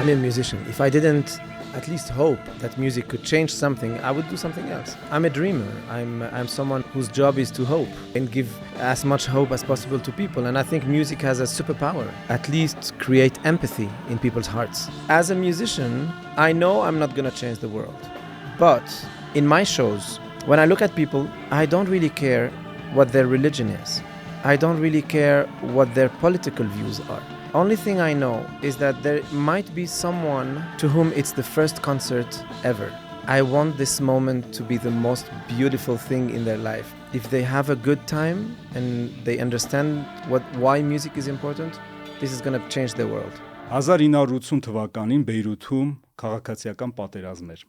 I'm a musician. If I didn't at least hope that music could change something, I would do something else. I'm a dreamer. I'm someone whose job is to hope and give as much hope as possible to people. And I think music has a superpower, at least create empathy in people's hearts. As a musician, I know I'm not gonna change the world. But in my shows, when I look at people, I don't really care what their religion is. I don't really care what their political views are. Only thing I know is that there might be someone to whom it's the first concert ever. I want this moment to be the most beautiful thing in their life. If they have a good time and they understand why music is important, this is going to change the world. 1980 թվականին Բեյրութում քաղաքացիական պատերազմ էր։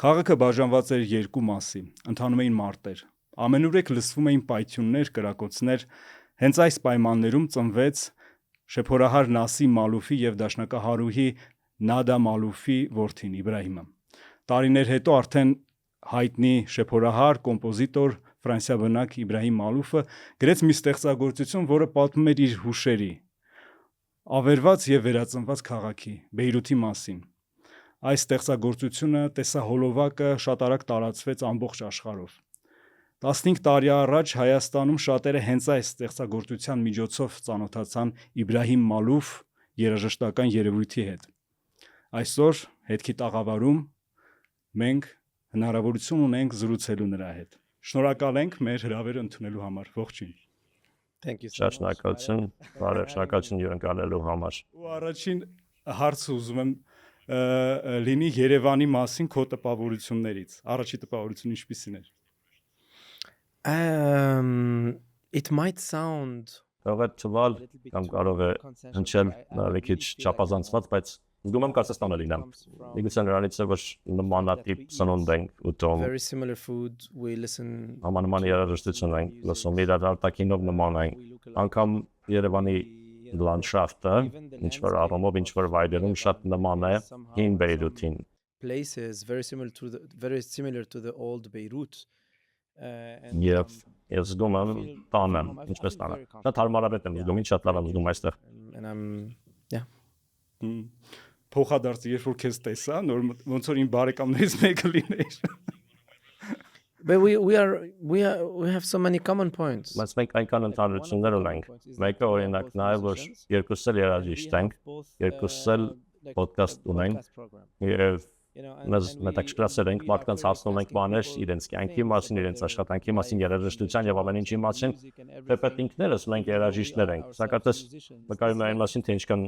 Քաղաքը բաժանված էր երկու մասի, ընթանում էին մարտեր։ Ամենուրեք լսվում էին պայթյուններ, կրակոցներ։ Հենց այս պայմաններում ծնվեց Շեփորահար Նասիմ Մալուֆի եւ դաշնակահարուհի Նադա Մալուֆի որդին Իբրահիմը։ Տարիներ հետո արդեն հայտնի շեփորահար, կոմպոզիտոր, Ֆրանսիա բնակ Իբրահիմ Մալուֆը գրեց մի ստեղծագործություն, որը պատմում էր իր հուշերի, ավերված եւ վերածնված քաղաքի Բեյրութի մասին։ Այս ստեղծագործությունը տեսահոլովակը շատ արագ տարածվեց ամբողջ աշխարհով։ 15 տարի առաջ Հայաստանում շատերը հենց այս ստեղծագործության միջոցով ծանոթացան Իբրահիմ Մալուֆ երաժշտական երևույթի հետ։ Այսօր հետքի տաղավարում մենք հնարավորություն ունենք զրուցելու նրա հետ։ Շնորհակալ ենք մեր հրավերը ընդունելու համար։ Ողջույն։ Thank you so much. Շնորհակալություն հյուրընկալելու համար։ Ու առաջին հարցը ուզում եմ լինի Երևանի մասին քո տպավորություններից։ Առաջի տպավորությունը ինչպիսին էր։ It might sound Կարող է թվալ կամ կարող է հնչել մի քիչ չափազանցված, բայց զգում եմ կարծես տանը լինեմ։ Միգուցե նրանից է որ նմանատիպ սնունդ ենք ուտում։ very similar food, we listen Նման երաժշտություն ենք լսում, իրար արտաքինով նման ենք։ Անգամ Երևանի լանդշաֆտը, ինչ որ առումով, ինչ որ վայրերում շատ նման է հին Բեյրութին։ places very similar to the old Beirut. Ես զգում եմ տանը, ինչպես տանը։ Շատ հարմարավետ եմ զգում, ինչ շատ լավ եմ զգում այստեղ։ And I'm Փոխադարձ երբ որ քեզ տեսա, նոր ոնց որ իմ բարեկամներից մեկը լիներ։ But we have so many common points. Բայց մենք այնքան ընդհանրություններ ունենք։ Մեկը օրինակ նաև որ երկուսս էլ երաժիշտ ենք, երկուսս էլ ոդկաստ ունենք։ Եվ Մեզ մետաքսկրասեր ենք, մարդկանց հասնում ենք բաներ իրենց կյանքի մասին, իրենց աշխատանքի մասին, երաժշտության եւ ամեն ինչի մասին։ Թեպետ ինքներս մենք երաժիշտներ ենք։ Սակայն նկարում այն մասին, թե ինչքան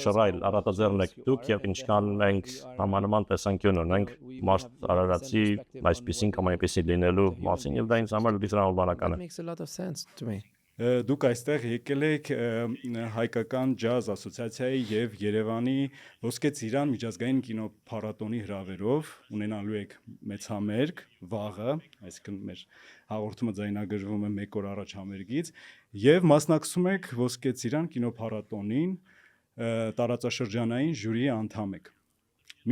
շռայլ առատաձեռն եք դուք եւ ինչքան մենք համանման տեսանկյուն ունենք մարդ արարածի այսպեսին կամ այնպեսի լինելու մասին եւ դա ինձ համար լիտրալ բանական է։ Makes a lot of sense to me. Դուք այստեղ եկել եք Հայկական ջազ ասոցիացիայի եւ Երևանի Ոսկե Ծիրան միջազգային կինոփառատոնի հրավերով ունենալու եք մեծ համերգ վաղը, այսինքն մեր հաղորդումը ձայնագրվում է 1 օր առաջ համերգից եւ մասնակցում եք Ոսկե Ծիրան կինոփառատոնին տարածաշրջանային ժյուրիի անդամ եք։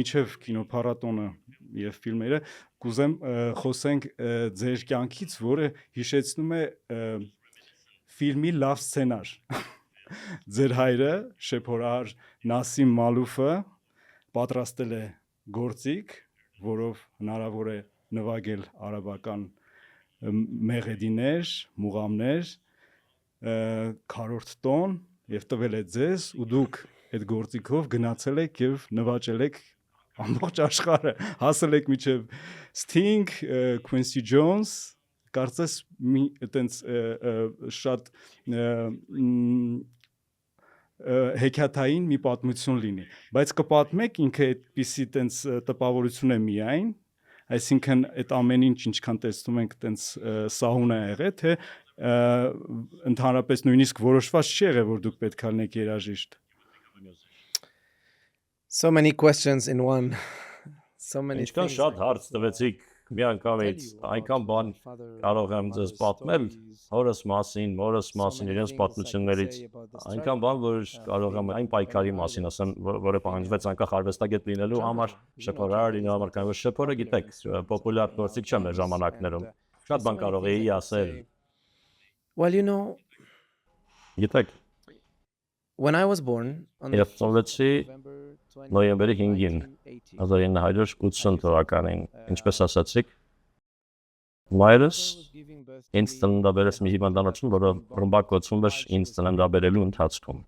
Միջև կինոփառատոնը եւ ֆիլմերը կուզեմ խոսենք ձեր կյանքից, որը հիշեցնում է ֆիլմի լավ սցենար։ Ձեր հայրը շեփորահար Նասիմ Մալուֆը պատրաստել է գործիք, որով հնարավոր է նվագել արաբական մեղեդիներ, մուղամներ, քառորդ տոն եւ տվել է ձեզ ու դուք այդ գործիքով գնացել եք եւ նվաճել եք ամբողջ աշխարհը, հասել եք մինչեւ Sting, Quincy Jones Կարծես մի այտենց շատ հեքիաթային մի պատմություն լինի, բայց կպատմեք ինքը այդպիսի այտենց տպավորություն է միայն, այսինքն այդ ամեն ինչ ինչքան տեսնում ենք այտենց սահուն է եղել, թե ընդհանրապես նույնիսկ որոշված չի եղել, որ դուք պետք է լինեք երաժիշտ։ So many questions in one. So many Ինչքան things. շատ հարց տվեցիք մի անգամից, այնքան բան կարող եմ ձեզ պատմել հորս մասին, մորս մասին, իրենց պատմություններից, այնքան բան, որ կարող եմ այն պայքարի մասին ասեմ, որը պահանջվեց անկախ արվեստագետ լինելու համար, շեփորահար լինելու համար, կամ շեփորը գիտեք, պոպուլյար գործիք չէ մեր ժամանակներում։ Շատ բան կարող էի ասել։ Well, you know, Գիտեք, When I was born on Երբ ծնվեցի նոյեմբերի 5-ին 1980 թվականին, ինչպես ասացիք, մայրս ինձ ծննդաբերեց մի հիվանդանոցում, որը ռմբակոծվում էր ինձ ծննդաբերելու ընթացքում։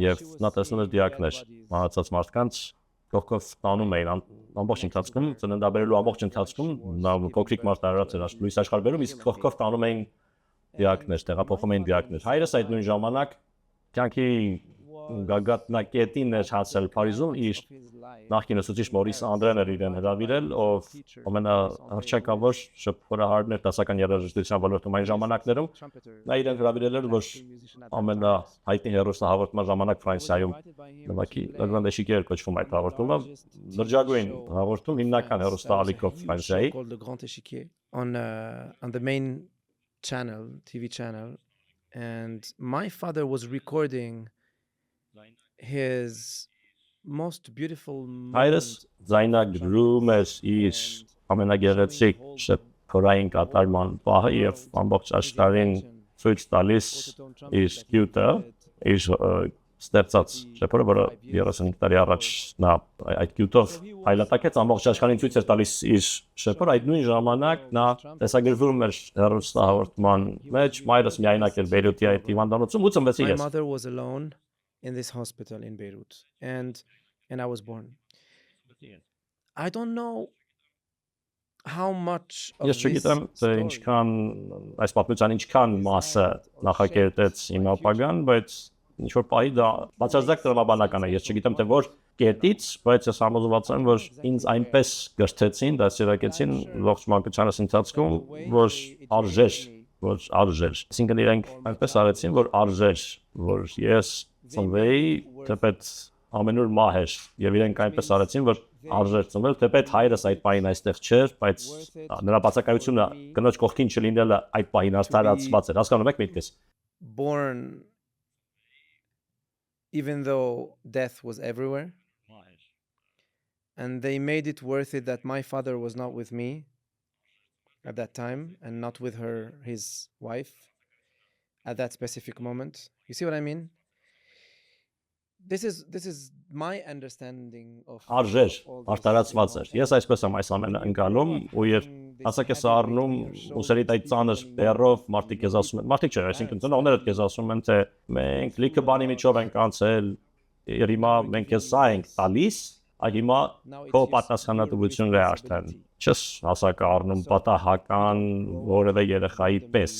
Եվ նա տեսնում էր դիակներ մահացած մարդկանց կողքով տանում էին ամբողջ ընթացքում, ծննդաբերելու ամբողջ ընթացքում նա փոքրիկ մարդ արած էր լույս աշխարհբերում, իսկ կողքով տանում էին դիակներ, տեղափոխում էին դիակներ։ Հայրս այդ նույն ժամանակ կյանքի գագաթնակետին էր հասել Փարիզում, իր նախկին ուսուցիչ Մորիս Անդրեն էր իրեն հրավիրել, ով ամենահռչակավոր շփոթահարներ դասական երաժշտության ոլորտում այն ժամանակներում։ Նա իրեն հրավիրել էր, որ ամենահայտնի հեռուստահաղորդման ժամանակ Ֆրանսիայում նվագի, Լեգրանդեշիկի էր կոչվում այդ հաղորդումը, լրջագույն հաղորդում հիմնական հեռուստաալիքով Ֆրանսիայի on the main channel, TV channel, and my father was recording his most beautiful Հայրս ձայնագրում էր իր ամենագեղեցիկ շփոթային կատարման պահը եւ ամբողջ աշխարհին ցույց տալիս իր գյուտը, իր ստեղծած շփոթը, որը 35 տարի առաջ նա այդ գյուտով հայլատակեց ամբողջ աշխարհին ցույց էր տալիս իր շփոթը, այդ նույն ժամանակ նա տեսագրվում էր հեռուստահաղորդման մեջ, մայրս միայնակ էր Բեյրութի այդ հիվանդանոցում ու ծնվեցի ես։ My mother was alone in this hospital in Beirut, and I was born. I don't know how much of Ես չգիտեմ, թե ինչքան այս պատմության ինչքան մասը նախակերտեց իմ ապագան, բայց ինչ որ պահի դա բացարձակ տրամաբանական է։ Ես չգիտեմ թե որ կետից, բայց ես համոզված եմ, որ ինձ այնպես գրթեցին, դասերակեցին ողջ մանկությանս ընթացքում, որ արժեր։ Այսինքն իրենք այնպես արեցին, որ արժեր, որ ես ծնվեի, թեպետ ամենուր մահ էր, եւ իրենք այնպես արեցին, որ արժեր ծնվել, թեպետ հայրս այդ պահին այստեղ չէր, բայց նրա բացակայությունը կնոջ կողքին չլինելը այդ պահին արդարացված էր։ Հասկանում եք միտքս։ Born even though death was everywhere, and they made it worth it that my father was not with me at that time and not with his wife at that specific moment. You see what I mean? This is my understanding of Արժեր, արտարացված էր։ Ես այսպես եմ այս ամենը ընկալում ու երբ ասակ ես առնում ուսերիդ այդ ծանր բեռով մարդիկ քեզ ասում են, մարդիկ չէ, այսինքն ծնողներդ քեզ ասում են, թե մենք լիքը բանի միջով ենք անցել, եւ հիմա մենք քեզ սա ենք տալիս, այ հիմա քո պատասխանատվությունն է արդեն։ Չես հասակ առնում պատահական որևէ երեխայի պես,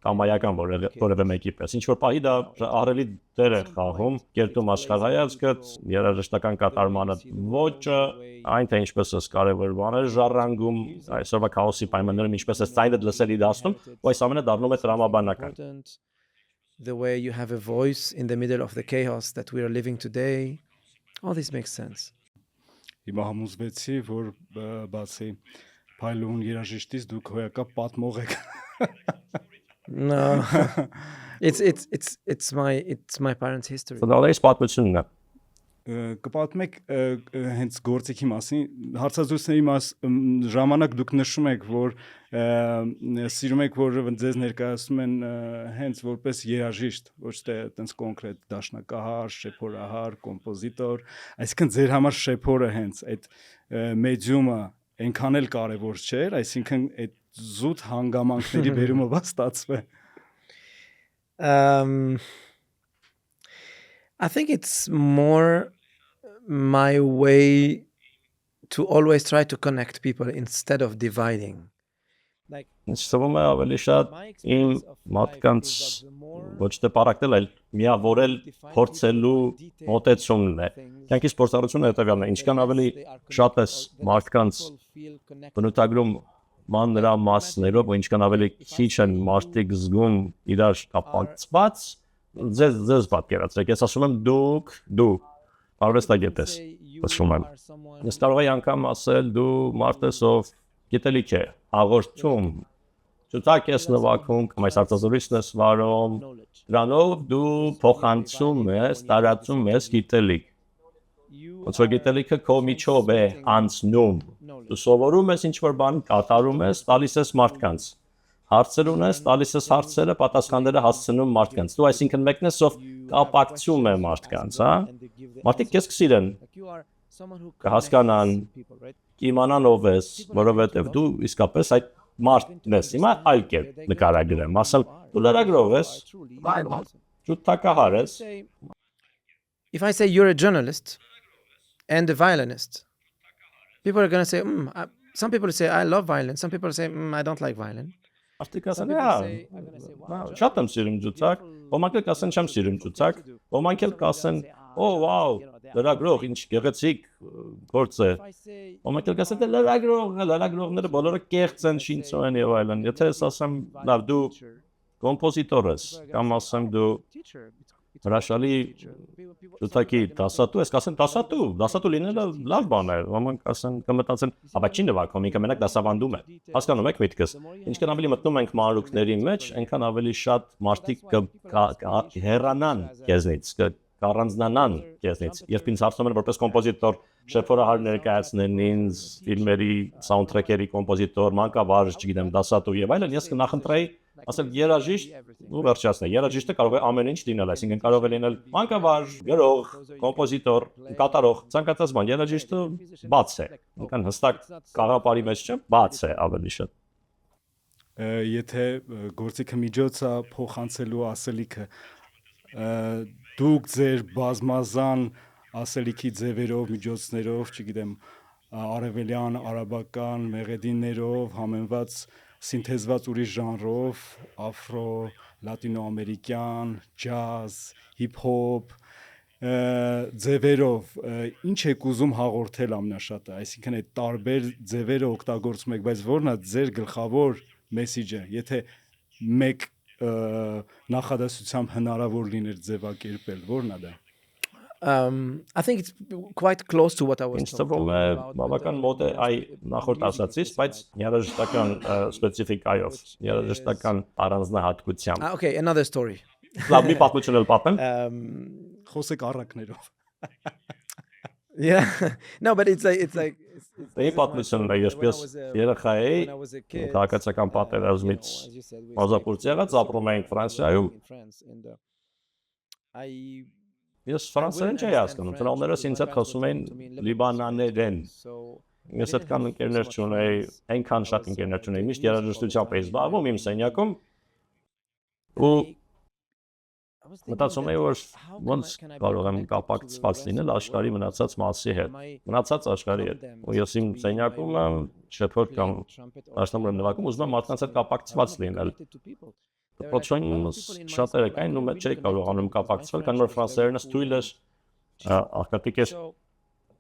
կամայական որևէ մեկի պես։ Ինչ որ պահի դա ահռելի դեր է խաղում կերտում աշխարհայացքդ, երաժշտական կատարմանը ոճը, այն թե ինչպես ես կարևոր բաներ ժառանգում, այսօրվա քաոսի պայմաններում ինչպես ես ցայնդ լսելի դասնում, ու այս ամենը դառնում է տրամաբանական։ The way you have a voice in the middle of the chaos that we are living today, all this makes sense. Հիմա համոզվեցի, որ բացի փայլուն երաժիշտից դուք հոյակապ պատմող եք։ No. It's my parents' history. Ծնողներիս պատմությունն է։ Կպատմեք հենց գործիքի մասին, հարցազրույցների ժամանակ դուք նշում եք, որ սիրում եք, որ ձեզ ներկայացնում են հենց որպես երաժիշտ, ոչ թե այտենց կոնկրետ դաշնակահար, շեփորահար, կոմպոզիտոր, այսինքն ձեր համար շեփորը հենց այդ մեդիումը այնքան էլ կարևոր չէր, այսինքն այդ զուտ հանգամանքների բերումը բաց ստացվե։ I think it's more my way to always try to connect people instead of dividing. Ինձ թվում է ավելի շատ իմ մարդկանց ոչ թե պարակտել, այլ միավորել, փորձելու մոտեցումն է։ Կյանքի սպորտարությունը հետևյալն է, ինչքան ավելի շատ ես մարդկանց բնութագրում ման նրա մասներով, ու ինչքան ավելի քիչ են մարդիկ զգում իրար կապակցված, ձեզ պատկերացրեք, ես ասում եմ դու արվեստագետ ես, ասում եմ։ Ես կարող եմ անգամ ասել դու մարդ ես, ով գիտելիք է, հաղորդում, ցուցակ ես նվագում, կամ այս արտազրույցն ես վարում, դրանով դու փոխանցում ես, տարածում ես գիտելիք։ Ոնց որ գիտելիքը քո միջով է անցնում, դու սովորում ես ինչ-որ բան, կատարում ես, տալիս ես մարդկանց։ հարցեր ունես, տալիս ես հարցերը, պատասխանները հասցնում մարդկանց։ Դու այսինքն մեկն ես, ով կապակցում է մարդկանց, հա։ Մարդիկ քեզ կսիրեն, կհասկանան, կիմանան ով ես, որովհետև դու իսկապես այդ մարդն ես։ Հիմա այլ կերպ նկարագրեմ, ասել դու լրագրող ես, ջութակահար ես։ If I say you're a journalist and a violinist, people are going to say, some people say, I love violin. Some people say, I don't like violin. Մարդիկ ասեն, շատ եմ սիրում ջութակ, ոմանք էլ կասեն չեմ սիրում ջութակ, ոմանք էլ կասեն, վաու, լրագրող, ինչ գեղեցիկ գործ է։ Ոմանք էլ կասեն, լրագրողները բոլորը կեղծ են, շինծո են եւ այլն։ Եթե ես ասեմ, լավ, դու կոմպոզիտոր ես, կամ ասեմ դու հրաշալի ջութակի դասատու ես, կասեն դասատու լինելը լավ բան է, ոմանք ասեն կմտածեն, ապա չի նվագում, ինքը մենակ դասավանդում է։ Հասկանում եք միտքս։ Ինչքան ավելի մտնում ենք մանրուքների մեջ, այնքան ավելի շատ մարդիկ կհեռանան քեզնից, կառանձնանան քեզնից։ Երբ ինձ հարցնում են որպես կոմպոզիտոր, շեփորահար ներկայացնեն ինձ ֆիլմերի սաունդթրեքերի կոմպոզիտոր, մանկավարժ, չգիտեմ, դասատու եւ այլն, ես կնախընտրեի ասել երաժիշտ ու վերջացնել։ Երաժիշտը կարող է ամեն ինչ լինել, այսինքն կարող է լինել մանկավարժ, գրող, կոմպոզիտոր, կատարող, ցանկացած բան։ Երաժիշտը բաց է, ինքան հստակ կաղապարի մեջ չէ, բաց է ավելի շատ։ Եթե գործիքը միջոց է փոխանցելու ասելիքը, դուք ձեր բազմազան ասելիքի ձևերով, միջոցներով, չգիտեմ, արևելյան, արաբական, մեղեդիներով, համեմված սինթեզված ուրիշ ժանրով, աֆրո, լատինոամերիկյան, ջազ, հիփ-հոփ ձևերով, ինչ եք ուզում հաղորդել ամենաշատը, այսինքն այդ տարբեր ձևերը օգտագործում եք, բայց որն է ձեր գլխավոր մեսիջը, եթե մեկ նախադասությամբ հնարավոր լիներ ձևակերպել, որն է դա։ I think it's quite close to what I was talking about. Բավական մոտ է այ նախորդ ասացից, բայց երաժշտական սպეციფიკայով, երաժշտական առանձնահատկությամբ։ Okay, another story. Լավ, մի պատմություն էլ պատմեմ։ Խոսեք առակներով։ Yeah. No, but it's like Դե պատմությունն է, ես երեխա էի, քաղաքացիական պատերազմից ազատուրց եղած, ապրում էինք Ֆրանսիայում։ Ես ֆրանսերեն չէի հասկանում, ծնողներս ինձ հետ խոսում էին լիբանաներեն։ Ես այդքան ընկերներ չունեի, այնքան շատ ընկերներ չունեի, միշտ երաժշտությամբ էի զբաղվում իմ սենյակում։ Ու մտածում էի, որ ոնց կարող եմ կապակցված լինել աշխարհի մնացած մասի հետ, մնացած աշխարհի հետ։ Ու ես իմ սենյակում շեփոր կամ դաշնամուր եմ նվագում, ուզում եմ մարդկանց հետ կապակցված լինել։ Դպրոցում շատերը կային ու մեջ չէի կարողանում կապակցվել, քանի որ ֆրանսերենս թույլ էր աղքատիկ էր։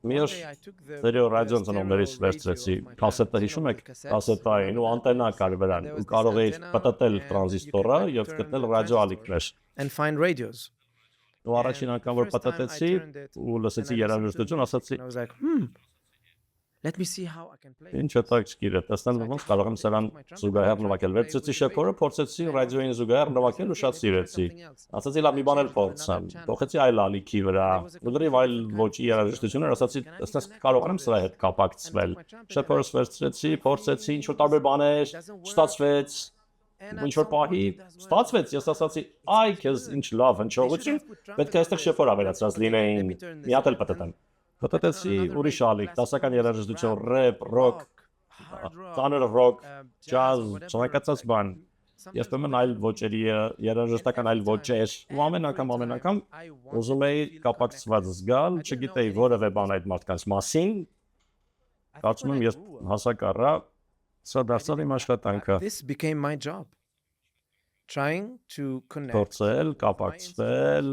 Մի օր ստերեո ռադիոն ծնողներից վերցրեցի, կասետը հիշում եք, կասետային ու անտենա կար վրան, ու կարող էի պտտել տրանզիստորը եւ գտնել ռադիո ալիքներ։ And find radios. Ու առաջին անգամ որ պտտեցի ու լսեցի երաժշտություն, ասացի, let me see how I can play. Ինչ հետաքրքիր է, տեսնեմ ոնց կարող եմ սրան զուգահեռ նվագել։ Վերցրեցի շեփորը, փորձեցի ռադիոյին զուգահեռ նվագել ու շատ սիրեցի։ Ասացի լավ մի բան էլ փորձեմ։ Փոխեցի այլ ալիքի վրա։ Ուղղակի այլ ոճի երաժշտություններ, ասացի, տեսնես կարող եմ սրա հետ կապակցվել։ Շեփորս վերցրեցի, փորձեցի ինչ որ տարբեր բաներ, չստացվեց։ Ինչ որ պահի ստացվեց, ես ասացի, այ քեզ ինչ լավ հնչողություն, պետք է այստեղ շեփոր ավելացած լինեին։ Մի հատ էլ պատտեմ։ Պատտեցի ուրիշ ալիք, դասական երաժշտություն, ռեփ, ռոք, ծանր ռոք, ջազ, ցանկացած բան։ Ես բեմն այլ ոճերի, երաժշտական այլ ոճեր։ Ու ամեն անգամ ուզում էի կապակցված զգալ, չգիտեի որևէ բան այդ մարդկանց մասին։ Կարծում եմ ես հասակ առա, սա դարձավ իմ աշխատանքը։ This became my job. Trying to connect. Փորձել, կապակցվել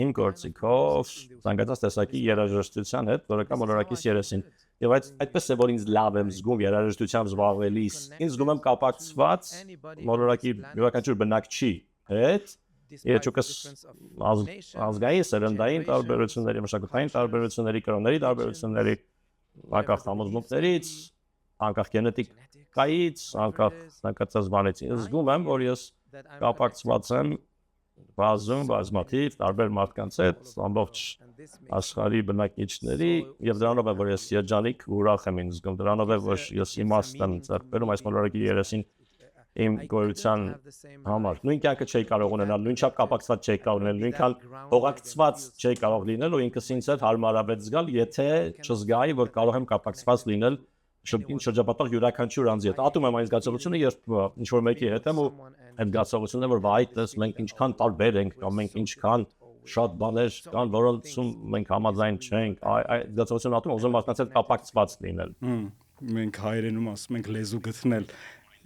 իմ գործիքով, ցանկացած տեսակի երաժշտության հետ, որը կա մոլորակիս երեսին։ Եվ այդպես է որ ինձ լավ եմ զգում երաժշտությամբ զբաղվելիս։ Ինձ զգում եմ կապակցված մոլորակի յուրաքանչյուր բնակչի հետ, Երջուկս ազգային սերնդային տարբերությունների, մշակութային տարբերությունների, կրոնների տարբերությունների, անկախ համոզմունքներից, անկախ գենետիկայից, անկախ ցանկացած բանից։ Ինձ զգում եմ, որ ես կապակցված եմ բազմաթիվ տարբեր մարդկանց հետ, ամբողջ աշխարհի բնակիչների, եւ դրանով է որ ես երջանիկ ու ուրախ եմ ինձ զգում, դրանով է որ ես իմաստ եմ ձեռք բերում այս մոլորակի երեսին իմ գոյության համար։ Նույն կյանքը չէի կարող ունենալ, նույնչափ կապակցված չէի կարող ունենալ, նույնքան հողակցված չէի կարող լինել ու ինքս ինձ հետ հարմարավետ զգալ, եթե չզգայի, որ կարող եմ կապակցված լինել շրջապատող յուրաքանչյուր անձի հետ։ Ատում եմ այն զգացողությունը, երբ ինչ որ մեկի հետ եմ ու այդ զգացողությունը, որ վայ, տես մենք ինչքան տարբեր ենք, կամ մենք ինչքան շատ բաներ կան, որոնցում մենք համաձայն չենք, այդ զգացողությունը ատում ուզում մարդկանց հետ կապակցված լինել։ Մենք հայերենում ասում ենք լեզու գտնել,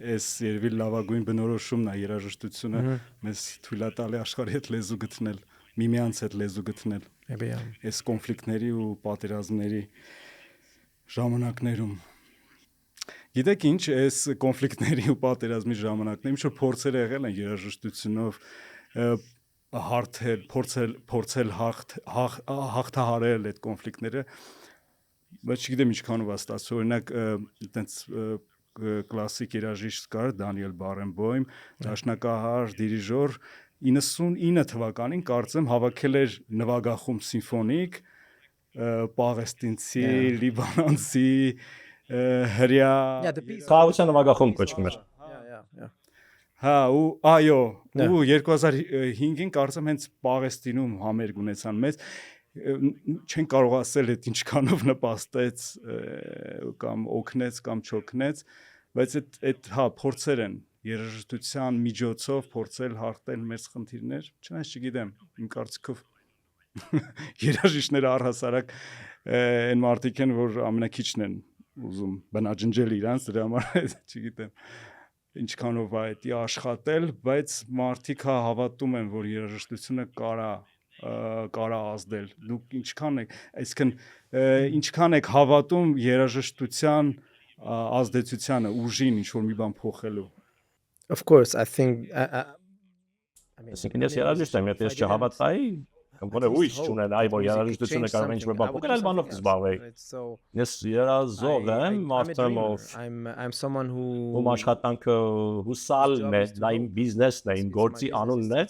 այս երևի լավագույն բնորոշումն է երաժշտությունը, մեզ թույլ է տալի աշխարհի հետ լեզու գտնել, միմյանց հետ լեզու գտնել։ Այս կոնֆլիկտների ու պատերազմների ժամանակներում Գիտեք ինչ, այս կոնֆլիկտների ու պատերազմի ժամանակներում ինչ որ փորձեր եղել են երաժշտությունով հարթել, փորձել հաղթահարել այդ կոնֆլիկտները, բայց չգիտեմ ինչքանով է ստացվում, օրինակ այտենց կլասիկ երաժիշտ կար Դանիել Բարենբոյմ, դաշնակահար, դիրիժոր 99 թվականին կարծեմ հավաքել էր նվագախումբ սիմֆոնիկ պաղեստինցի, լիբանանցի հրյա Խաղաղության նվագախումբ կոչվում էր։ Հա, ու այո, ու 2005-ին կարծեմ հենց Պաղեստինում համերգ ունեցան մեծ չեն կարող ասել այդ ինչքանով նպաստեց կամ օգնեց կամ չօգնեց, բայց այդ հա փորձեր են երաժշտության միջոցով փորձել հաղթել մեծ խնդիրներ, չնայած չգիտեմ, իմ կարծիքով երաժիշտները առհասարակ այն մարդիկ են, որ ամենակիչն են ուզում բնաջնջել իրանց, դրա համար չգիտեմ ինչքանով է դա աշխատել, բայց մարդիկ հավատում են, որ երաժշտությունը կարա ազդել։ Դուք ինչքան եք, այսինքն ինչքան եք հավատում երաժշտության ազդեցությանը, ուժին, ինչ որ մի բան փոխելու։ Of course, I think Այսինքն ես երաժիշտ եմ, եթե ես չհավատայի, Կոմպոնը ույս չունեն, այ որ երաժշտությունը կարող է ինչ-որ բան փոխել, այլ բանով կզբաղվեի։ Ես երազող եմ, մարդը ում աշխատանքը հուսալն է, դա իմ բիզնեսն է, իմ գործի անունն է,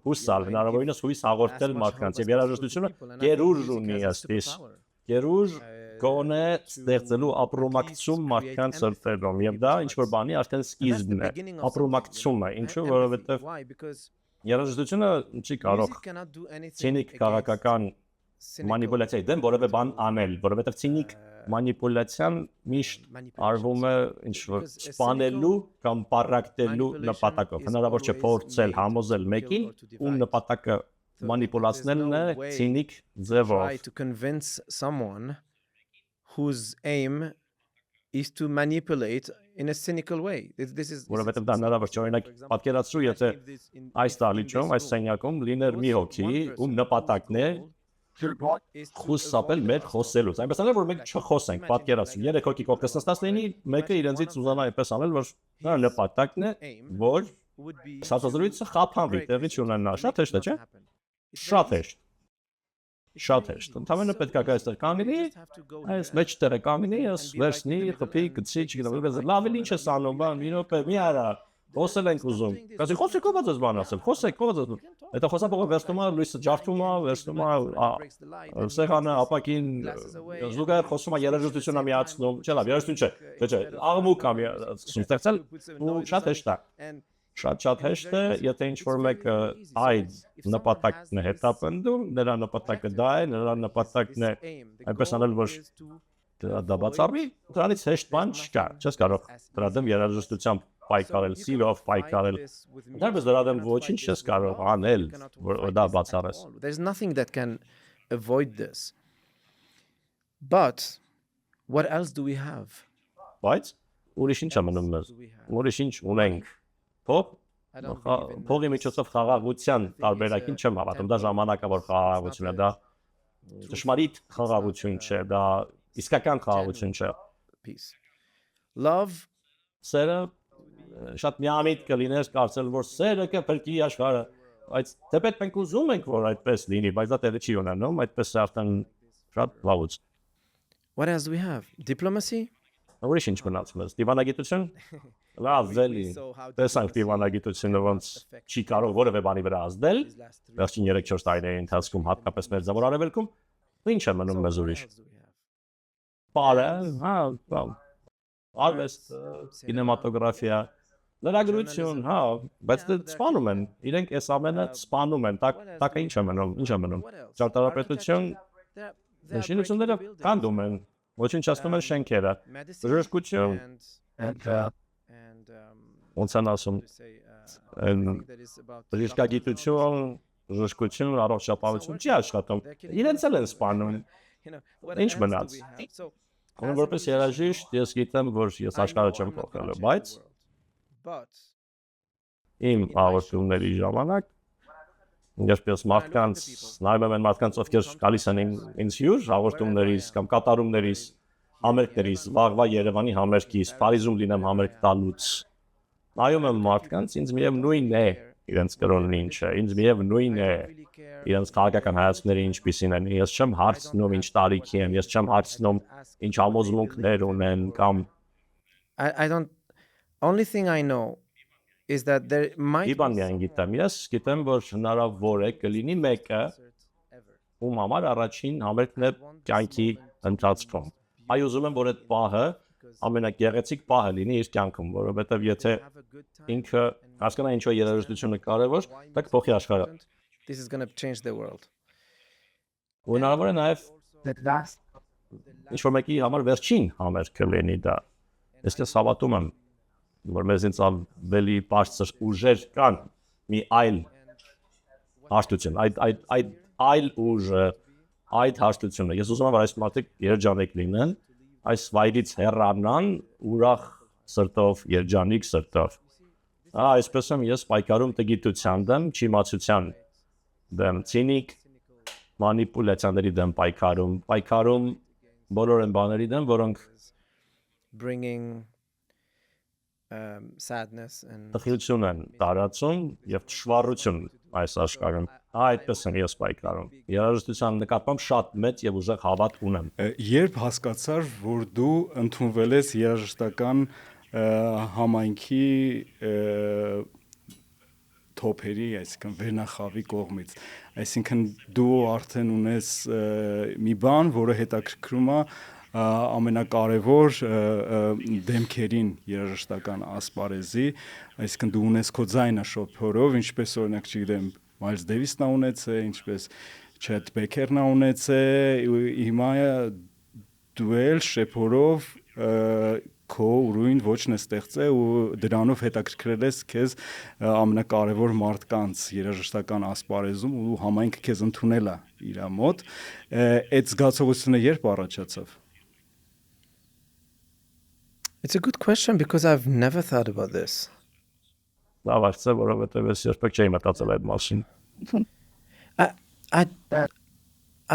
հուսալ, հնարավորինս հույս հաղորդել մարդկանց, եւ երաժշտությունը գերուժ ունի ըստիս։ Գերուժ գոնե ստեղծելու ապրոմակցում մարդկանց սրտերում, եւ դա ինչ-որ բանի արդեն սկիզբն է, ապրոմակցումը, ինչու, որովհետեւ երաժշտությունը չի կարող ցինիկ քաղաքական մանիպուլյացիայի դեմ որևէ բան անել, որովհետև ցինիկ մանիպուլյացիան միշտ արվում է ինչ-որ սպանելու կամ պարակտելու նպատակով։ Հնարավոր չէ փորձել համոզել մեկին, ում նպատակը մանիպուլացնելն է ցինիկ ձևով։ Whose aim is to manipulate in a cynical way. This is Որովհետև դա հնարավոր չէ, օրինակ պատկերացրու, եթե այս տալիճում, այս սենյակում լիներ մի հոգի, ում նպատակն է խուսափել մեր խոսելուց։ Այնպես անել, որ մենք չխոսենք, պատկերացրու, երեք հոգի կողքից նստած լինի, մեկը իրենցից ուզանա այդպես անել, որ նրա նպատակն է, որ սացազրույցը խափանվի, տեղի չունենա։ Շատ հեշտ է, չէ՞։ Շատ հեշտ։ Շատ հեշտ։ Ընդհանրապես պետք է այստեղ կանգնի, այս մեջտեղը կանգնի, այս վերցնի, խփի, գցի, չգիտեմ, լավ էլ ինչ է անում, բան, մի րոպե, մի արա, խոսել ենք ուզում։ Կասի խոսեք ով է բան ասել, խոսեք ով է։ Այդ խոսափողը վերցնում է, լույսը ջարդում է, վերցնում է սեղանը, ապակին, զուգահեռ խոսում է երաժշտությունը միացնում, չէ՞ լավ, երաժշտություն չէ, չէ, աղմուկ է ստեղծել ու շատ հեշտ է։ Շատ հեշտ է, եթե ինչ-որ մեկը այդ նպատակն է հետապնդում, նրա նպատակը դա է, նրա նպատակն է այնպես անել, որ դա բացառվի, դրանից հեշտ բան չկա, չես կարող դրա դեմ երաժշտությամբ պայքարել, սիրով պայքարել, դեռ դրա դեմ ոչինչ չես կարող անել, որ դա բացառես։ There's nothing that can avoid this. But what else do we have? Բայց ուրիշ ինչ է մնում մեզ, ուրիշ ինչ ունենք։ Փողի միջոցով խաղաղության տարբերակին չեմ հավատում, դա ժամանակավոր խաղաղություն է, դա ճշմարիտ խաղաղություն չէ, դա իսկական խաղաղություն չէ։ Love, սերը շատ միամիտ կլինես կարծել, որ սերը կփրկի աշխարհը, բայց թեպետ մենք ուզում ենք, որ այդպես լինի, բայց դա տեղի չի ունենում, այդպես է արդեն շատ լավուց։ What else do we have? Diplomacy? Ուրիշ ինչ մնաց մեզ, դիվանագիտություն։ Լավ, վելի, տեսանք դիվանագիտությունը ոնց չի կարող որևէ բանի վրա ազդել, վերջին 3-4 տարիների ընթացքում հատկապես մերձավոր արևելքում, ինչ է մնում մեզ ուրիշ։ Պարը, արվեստ, կինեմատոգրաֆիա, լրագրություն, հա, բայց դե սպանում են, իրենք այս ամենը սպանում են, տակը ինչ է մնում, ճարտարապետություն, շինությունները կանդում են, ոչնչացնում են շենքերը, բժշկություն, ոնց են ասում, բժշկագիտություն, բժշկություն, առողջապահություն չի աշխատում, իրենց էլ են սպանում, ինչ մնաց։ Ոնց որպես երաժիշտ ես գիտեմ, որ ես աշխարհը չեմ փոխելու, բայց իմ հաղորդումների ժամանակ երբ մարդկանց նայում եմ մարդկանց ովքեր գալիս են ինձ հյուր հաղորդումներից կամ կատարումներից համերգներից վաղվա Երևանի համերգից Փարիզում լինեմ համերգ տալուց նայում եմ մարդկանց ինձ միևնույն է իրենց կրոնն ինչ է ինձ միևնույն է իրենց քաղաքական հայացքները ինչպիսին են ես չեմ հարցնում ինչ տարիքի են ես չեմ հարցնում ինչ համոզմունքներ ունեն կամ I don't only thing I know is that there might Իբան միայն գիտեմ ես գիտեմ որ հնարավոր է կլինի մեկը ում համար առաջին համերգն է կյանքի ընթացքում այ ուզում եմ որ այդ պահը ամենագեղեցիկ պահը լինի իր կյանքում որովհետև եթե ինքը հասկանա ինչու երաժշտությունը կարևոր դա կփոխի աշխարհը this is going to change the world հնարավոր է նաև ինչ որ մեկի համար վերջին համերգը լինի դա ես դες հավատում եմ որ մեզ ինձ ավելի բարձր ուժեր կան մի այլ հաշտություն այլ ուժը այդ հաշտությունը ես ուզում եմ որ այս մարդիկ երջանիկ լինեն այս վայրից հեռանան ուրախ սրտով երջանիկ սրտով այսպես եմ ես պայքարում տգիտության դեմ չիմացության դեմ ցինիկ մանիպուլյացիաների դեմ պայքարում բոլոր այն բաների դեմ որոնք bringing sadness and տխրություն են տարածում եւ թշվառություն այս աշխարհում այդպես եմ ես պայքարում երաժշտության նկատմամբ շատ մեծ եւ ուժեղ հավատ ունեմ երբ հասկացար որ դու ընդունվել ես երաժշտական համայնքի թոփերի այսինքն վերնախավի կողմից այսինքն դու արդեն ունես մի բան որը հետաքրքրում է ամենակարևոր դեմքերին երաժշտական ասպարեզի, այսինքն դու ունես քո ձայնը շոփորով, ինչպես օրինակ չգիտեմ, Miles Davis-ն ունեցե, ինչպես Chet Baker-ն ունեցե, հիմա դու էլ շեփորով քո ուրույն ոչն է ստեղծե ու դրանով հետաքրքրել ես քեզ ամենակարևոր մարդկանց երաժշտական ասպարեզում ու համայնքը քեզ ընդունել է իր մոտ, այդ զգացողությունը երբ առաջացավ It's a good question because I've never thought about this. Լավ ասած, որովհետև ես երբեք չէի մտածել այդ մասին։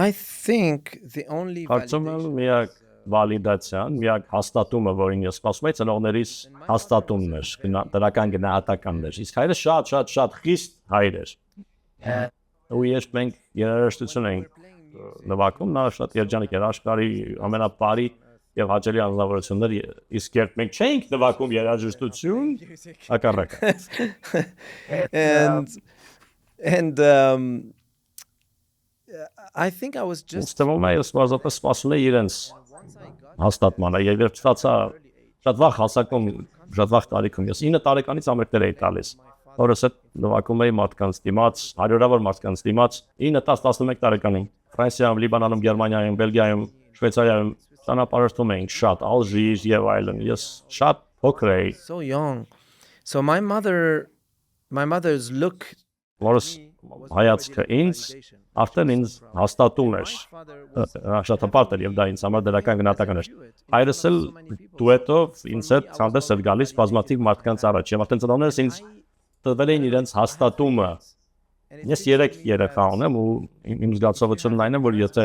I think the only Կարծում եմ միակ վալիդացիան, միակ հաստատումը, որին ես սպասում եմ, ծնողներիս հաստատումն էր, դրական գնահատականն էր։ Իսկ հայրը շատ խիստ հայր էր։ Ու երբ մենք երաժշտություն ենք նվագում, նա շատ երջանիկ էր, աշխարհի ամենապարի եւ հաճելի անձնավորություններ, իսկ երբ մենք չէինք նվագում երաժշտություն, հակառակ։ And I think I was just Ստամոմայս բազապես սպասում էի իրենց հաստատմանը, եւ երբ ստացա շատ վաղ հասակում, շատ վաղ տարիքում, ես 9 տարեկանից ամերիկներ էի տալիս։ Որս հետ նվագում էի մարդկանց դիմաց, հարյուրավոր մարդկանց դիմաց, 9-10-11 տարեկանին, Ֆրանսիայում, Լիբանանում, Գերմանիայում, Բելգիայում, Շվեյցարիայում Ճանապարհորդում էինք շատ, Ալժիր եւ այլն։ Ես շատ փոքր էի։ So young. So my mother's look Որս հայացքը ինձ արդեն ինձ հաստատում էր։ Շատ հպարտ էր եւ դա ինձ համար դրական գնահատական էր։ Հայրս էլ դուետով ինձ հետ հանդես էր գալիս բազմաթիվ մարդկանց առաջ եւ արդեն ծնողներս ինձ տվել էին իրենց հաստատումը։ Ես 3 երեխա ունեմ ու իմ զգացողությունն այն է որ եթե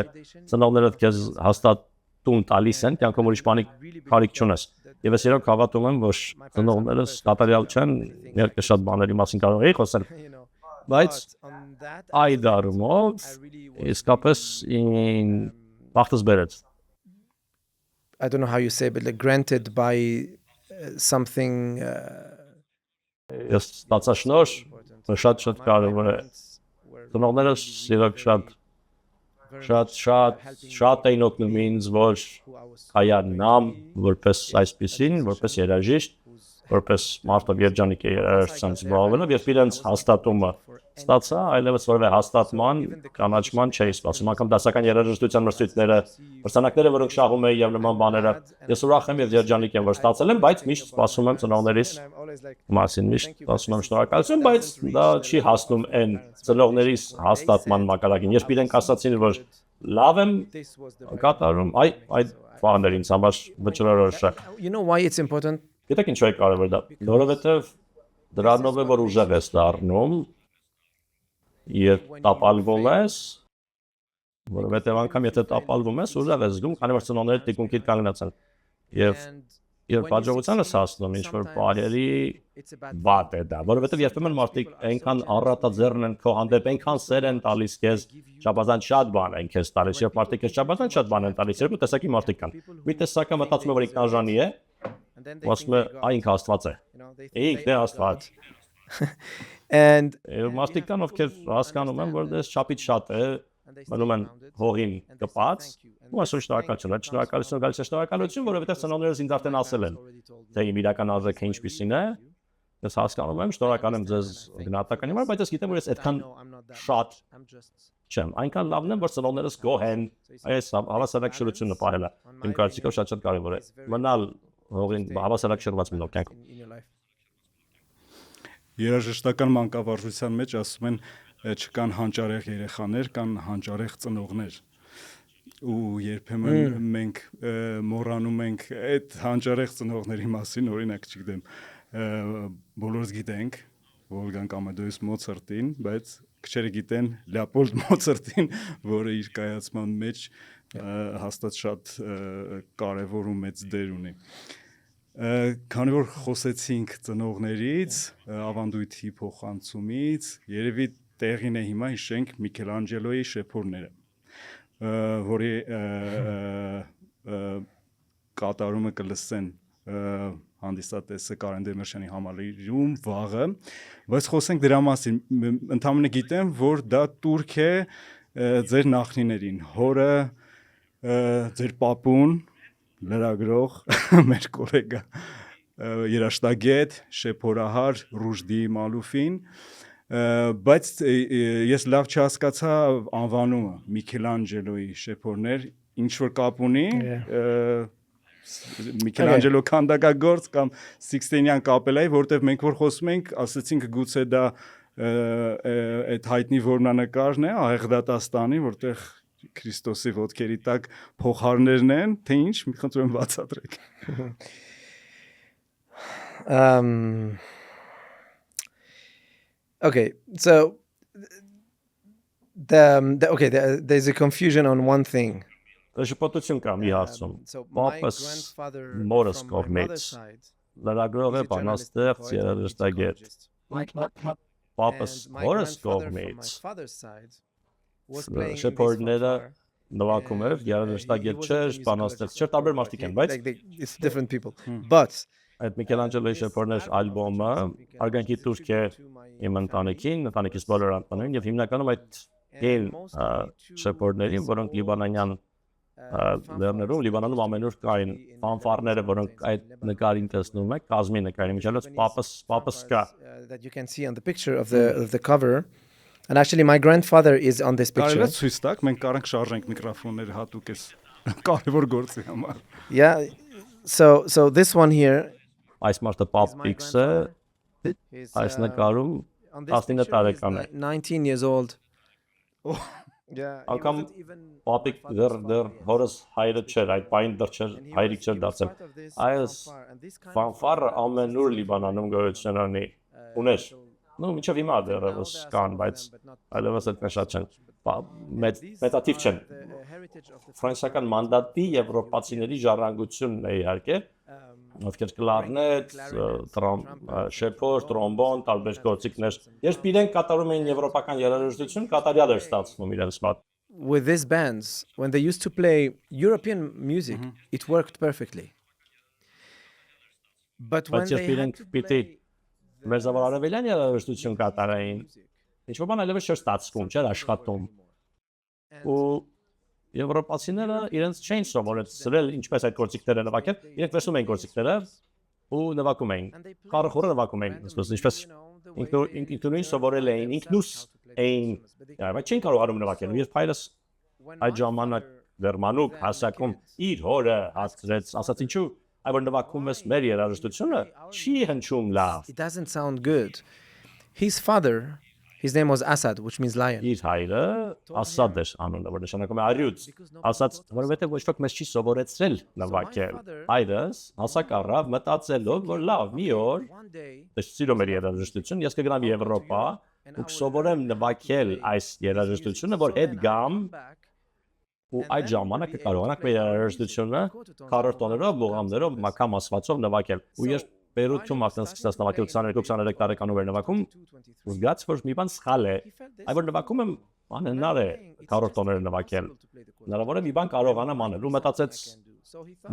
ծնողներդ քեզ հաստատում տալիս են, կյանքում ուրիշ բանի կարիք չունես։ Եվ ես իրոք հավատում եմ, որ ծնողներս կատարյալ չեն, երկու շատ բաների մասին կարող էի խոսել։ Բայց այդ առումով իսկապես բախտս բերեց։ I don't know how you say but like granted by something Ես ստացա շնորհ, շատ կարևոր է։ Ծնողներս իրոք շատ էին օգնում ինձ, որ կայանամ որպես այսպեսին, որպես երաժիշտ, որպես մարդով երջանիկ է երաժշտությամբ զբաղվելով, երբ իրենց հաստատումը ստացա, այլևս որևէ հաստատման, կանաչման չէի սպասում, անգամ դասական երաժշտության մրցույթները, մրցանակները, որոնք շահում էի եւ նման բաները, ես ուրախ եմ եւ երջանիկ եմ, որ ստացել եմ, բայց միշտ սպասում եմ ծնողներիս մասին, միշտ սպասում եմ շնորհակալություն, բայց դա չի հասնում այն ծնողներիս հաստատման մակարդակին, երբ իրենք ասացին, որ լավ եմ կատարում, այդ բաները ինձ համար վճռորոշակ։ You know why it's important? Գիտեք ինչու է կարևոր դա, որովհետև դրանով է որ ուժեղ ես դառնում, երբ տապալվում ես, որովհետև անգամ եթե տապալվում ես, ուժեղ ես զգում, քանի որ ծնողները թիկունքիդ կանգնած են։ Եվ երբ հաջողության ես հասնում, ինչ որ պահերի վատ է դա, որովհետև երբեմն մարդիկ այնքան առատաձեռն են քո հանդեպ, այնքան սեր են տալիս քեզ, չափազանց շատ բան են քեզ տալիս, երբ մարդիկ քեզ չափազանց շատ բան են տալիս, երկու տեսակի մարդիկ կան։ Մի տեսակը մտածում է, որ ինքնարժանի է, ասում է, այն Աստված է։ Ինքն է Աստված։ And մարդիկ կան, ովքեր հասկանում են, որ դες չափից շատ է, մնում են հողին կպած, ու ասում շնորհակալություն, այդ շնորհակալությունը գալիս է շնորհակալություն, որովհետև ծնողներս ինձ արդեն ասել են, թե իմ իրական արժեքը ինչպիսին է, ես հասկանում եմ, շնորհակալ եմ ձեզ գնահատականի համար, բայց ես գիտեմ, որ ես այդքան շատ չեմ, այնքան լավն եմ, որ ծնողներս գոհ են, այս հավասարակշռությունը պահելը իմ կարծիքով շատ կարևոր է, մնալ հողին հավասարակշռված մնալ կյանքում։ Երաժշտական մանկավարժության մեջ ասում են չկան հանճարեղ երեխաներ, կան հանճարեղ ծնողներ։ Ու երբեմն մենք մոռանում ենք այդ հանճարեղ ծնողների մասին, օրինակ չգիտեմ, բոլորս գիտենք Վոլգանգ Ամադեուս Մոցարտին, բայց քչերը գիտեն Լեոպոլդ Մոցարտին, որը իր կայացման մեջ հաստատ շատ կարևոր ու մեծ դեր ունի։ Քանի որ խոսեցինք ծնողներից, ավանդույթի փոխանցումից, երևի տեղին է հիմա հիշենք Միքելանջելոյի շեփորները, որի կատարումը կլսեն հանդիսատեսը Կարեն Դեմիրճյանի համալիրում վաղը, բայց խոսենք դրա մասին, ընդհանրապես գիտեմ, որ դա տուրք է ձեր նախնիներին, հորը ձեր պապուն, լրագրող, մեր կոլեգա երաժշտագետ, շեփորահար Ռուժդի Մալուֆին, բայց ես լավ չհասկացա անվանումը Միքելանջելոյի շեփորներ, ինչ որ կապ ունի Միքելանջելո քանդակագործ կամ Սիքստենյան կապելայի, որտեղ մենք որ խոսում ենք, ասացինք գուցե դա այդ հայտնի որմնանկարն է Աղեղդատաստանի, որտեղ Քրիստոսի ոտքերի տակ փոխարներն են, թե ինչ, մի խնդրում եմ բացատրեք։ Okay, so there's a confusion on one thing. Շփոթություն կա մի հարցում։ Պապս մորս կողմից լրագրող է, բանաստեղծ, երաժշտագետ։ Պապս հորս կողմից շեփորները նվագում էր, երաժշտագետ չէր, բանաստեղծ չէր, տարբեր մարդիկ են, բայց it's different people. But այդ Միքելանջելոյի շեփորներ ալբոմը արգանքի տուրք է իմ ընտանիքիս բոլոր անդամներին եւ հիմնականում այդ այն շեփորներին, որոնք լիբանանյան լեռներում, Լիբանանում ամենուր կային ֆանֆարները, որոնք այդ նկարին տեսնում եք, կազմի նկարի միջելոց պապս կա that you can see on the picture of the cover. And actually my grandfather is on this picture. Կարելի է ցույց տաք, մենք կարանք շարժենք միկրոֆոնները հատուկ էս կարևոր գործի համար։ Yeah. So this one here այս մարդը պապիկսը այս նկարում 19 տարեկան է 19 years old. Yeah. Ակամ պապիկ դեռ հորս հայրը չէր, այդ պայն դեռ չէր հայրիկ չէր դարձել։ Այս ֆանֆարը ամենուր Լիբանանում գոյություն ուներ։ Ну, մինչև հիմա դեռևս կան, բայց այլևս այդքան շատ չեն։ Մեծաթիվ չեն։ Ֆրանսիական մանդատի եվրոպացիների ժառանգությունն է իհարկե, ովքեր կլարնետ, շեփոր, տրոմբոն, տարբեր գործիքներ։ Երբ իրենք կատարում էին եվրոպական երաժշտություն, կատարյալ էր ստացվում իրենց մոտ։ With these bands, when they used to play European music, it worked perfectly. But when they had to play Մերձավոր արևելյան երաժշտություն կատարային, ինչ-որ բան այլևս չէր ստացվում, չէր աշխատում։ Ու եվրոպացիները իրենց չէին սովորեցրել ինչպես այդ գործիքները նվագել, իրենք վերցնում էին գործիքները ու նվագում էին։ Խառը նվագում էին, ինչպես ինքնուրույն սովորել էին, ինքնուս էին, բայց չէին կարողանում նվագել։ Ես փայլս այդ ժամանակ դերմանուկ հասակում իր հորը հասցրեց, ասաց ինչու, այ որ նվագում ես մեր երաժշտությունը, չի հնչում լավ։ It doesn't sound good. His father, his name was Asad, which means lion. Իր հայրը Ասադ էր անունը, որ նշանակում է արյուծ։ Ասաց, որովհետև ոչ ոք մեզ չի սովորեցրել նվագել։ Հայրս հասակ առավ մտածելով, որ լավ, մի օր սիրում էր երաժշտություն, ես կգնամ Եվրոպա ու կսովորեմ նվագել այս երաժշտությունը, որ հետ գամ ու այդ ժամանակ կարողանանք մեր երաժշտությունը քառորդոներով, բողամներով, մակամ ասվածով նվագել։ Ու ես Բեյրութում արդեն սկսած նվագել 22-23 տարեկանում էր նվագում, ու զգաց, որ մի բան սխալ է։ Այ որ նվագում եմ անհնար է քառորդոները նվագել։ Հնարավոր է մի բան կարողանամ անել ու մտածեց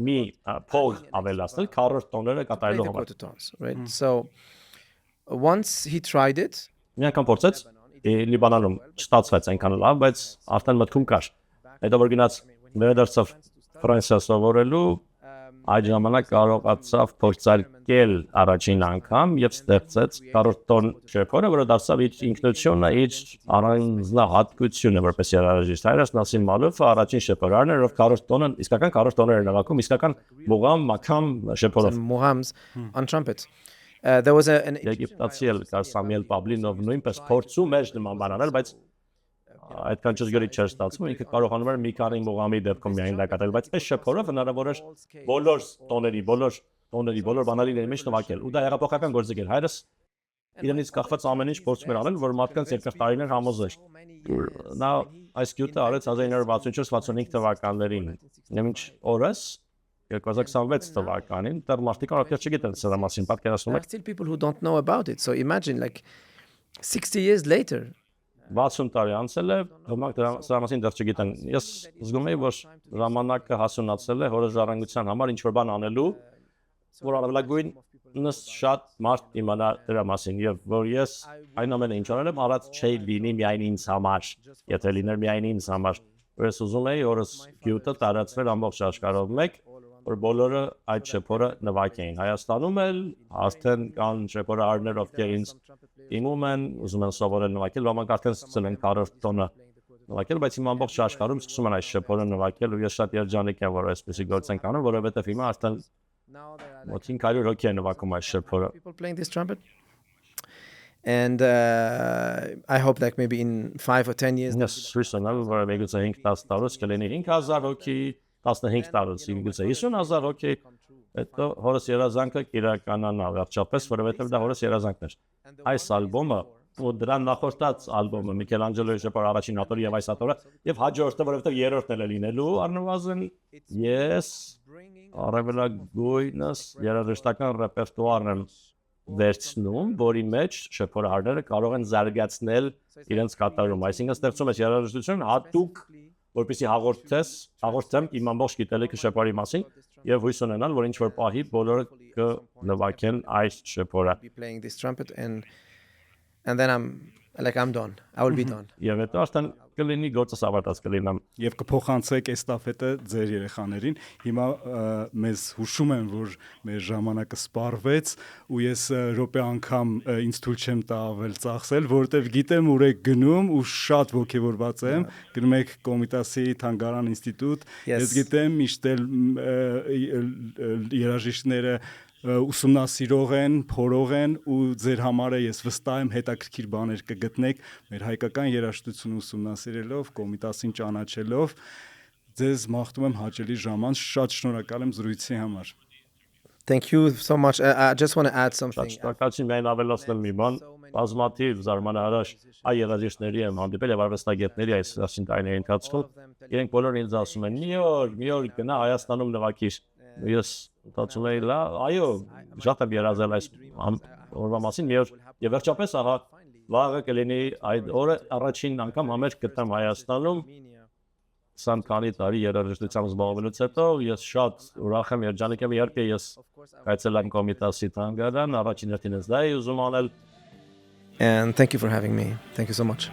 մի փող ավելացնել քառորդոները կատարելու համար։ Right? So once he tried it, Մի անգամ փորձեց Լիբանանում չստացվեց այնքան լավ, բայց արդեն մտքում կար։ Հետո որ գնաց վերադարձավ Ֆրանսիա սովորելու, այդ ժամանակ կարողացավ փորձարկել առաջին անգամ եւ ստեղծեց քառորդոն շեփորը, որը դարձավ իր ինքնությունը, իր առանձնահատկությունը որպես երաժիշտ։ Հայրս Նասիմ Մալոֆը առաջին շեփորարն էր, ով քառորդոնը իսկական քառորդոներ էր նվագում, իսկական բուղամ, մաքամ շեփորով։ Muham's on trumpet. There was an Եգիպտացի կար Սամիել Պաբլինով նույնպես փորձում էր նման բան անել, բայց այդքան ճշգրիտ չէր ստացվում, ինքը կարողանում էր մի քանի մուղամի դեպքում միայն դա կատարել, բայց այս շեփորով հնարավոր էր բոլոր տոների, բոլոր բանալիների մեջ նվագել։ Ու դա հեղափոխական գործիք էր։ Հայրս իրենից կախված ամեն ինչ փորձում էր անել, որ մարդկանց երկար տարիներ համոզեր։ Նա այս գյուտը արեց 1964-65 թվականներին։ Նույնիսկ օրս 2026 թվականին դեռ մարդիկ արդեն չգիտեն սրա մասին, պատկերացնում there are եք։ still people who don't know about it. So imagine like 60 years later. 60 տարի անցել է, ոմանք սրա մասին դեռ չգիտեն։ Ես զգում եմ, որ ժամանակը հասունացել է հորը ժառանգության համար ինչ որ բան անելու, որ առավելագույնս շատ մարդ իմանա դրա մասին, եւ որ ես այն ամենը ինչ անել եմ, առած չի լինի միայն ինձ համար, եթե լիներ միայն ինձ համար։ Որ ես ուզում եի օրս գյուտը տարածվել ամբողջ աշխարհով մեկ, որ բոլորը այդ շեփորը նվագեին։ Հայաստանում էլ արդեն կան շեփորարներ, ովքեր ինձ իմում են, ուզում են սովորել նվագել, ոմանք արդեն սկսել են քառորդոնը նվագել, բայց հիմա ամբողջ աշխարհում սկսում են այս շեփորը նվագել ու ես շատ երջանիկ եմ, որ այսպեսի գործ են կանում, որովհետև հիմա արդեն մոտ 500 հոգի են նվագում այս շեփորը։ People playing this trumpet. And I hope that maybe in 5 or 10 years. Ես հույս ունեմ, որ մեգուցե 5-10 տարուց կլինի 5000 հոգի, 15 տարուց միգուցե 50000 հոգի, հետո հորս երազանքը կիրականանա վերջապես, որովհետև դա հորս երազանքն էր։ Այս ալբոմը ու դրան նախորդած ալբոմը Միքելանջելոյի շեփոր առաջին աթոռը եւ այս աթոռը եւ հաջորդը, որովհետեւ երրորդն էլ է լինելու, առնվազն ես առավելագույնս երաժշտական ռեպերտուարն եմ վերցնում, որի մեջ շեփորահարները կարող են զարգացնել իրենց կատարումը, այսինքն ստեղծում ես երաժշտություն հատուկ, որպեսզի հաղորդեմ իմ ամբողջ գիտելիքը շեփորի մասին եւ հույս ունենալ, որ ինչ որ պահի բոլորը կնվագեն այս շեփորը։ Be playing this trumpet and then I'm done. I will be done. Եվ հետո արդեն կլինի գործս ավարտած կլինեմ։ Եվ կփոխանցեք էստաֆետը ձեր երեխաներին։ Հիմա մեզ հուշում են, որ մեր ժամանակը սպառվեց ու ես րոպե անգամ ինձ թույլ չեմ տա ավել ծախսել, որովհետև գիտեմ ուր եք գնում ու շատ ողջևորված եմ։ Գնում եք Կոմիտասի Թանգարան ինստիտուտ։ Ես գիտեմ միշտ երաժիշտները ուսումնասիրող են, փորող են ու ձեր համար ես վստահ եմ հետաքրքիր բաներ կգտնեք մեր հայկական երաժշտությունը ուսումնասիրելով, Կոմիտասին ճանաչելով։ Ձեզ մաղթում եմ հաճելի ժամանց, շատ շնորհակալ եմ զրույցի համար։ Thank you so much. I just want to add something. Շնորհակալություն միայն ավելացնել մի բան, բազմաթիվ զարմանահրաշ այ երաժիշտների եմ հանդիպել եւ արվեստագետների այս ասին տարիների ընթացքում, իրենք բոլորը ինձ ասում են՝ մի օր գնա Հայաստանում նվագիր։ Ես մտածում էի, այո, շատ եմ երազել այս օրվա մասին մի օր եւ վերջապես ահա վաղը կլինի այդ օրը առաջին անգամ համերգ գտամ Հայաստանում 20 քանի տարի երաժշտությամբ զբաղվելուց հետո ես շատ ուրախ եմ, երջանիկ եմ, իհարկե ես այցելել եմ Կոմիտասի Թանգարան, առաջին հերթին ես դա էի ուզում անել And thank you for having me. Thank you so much.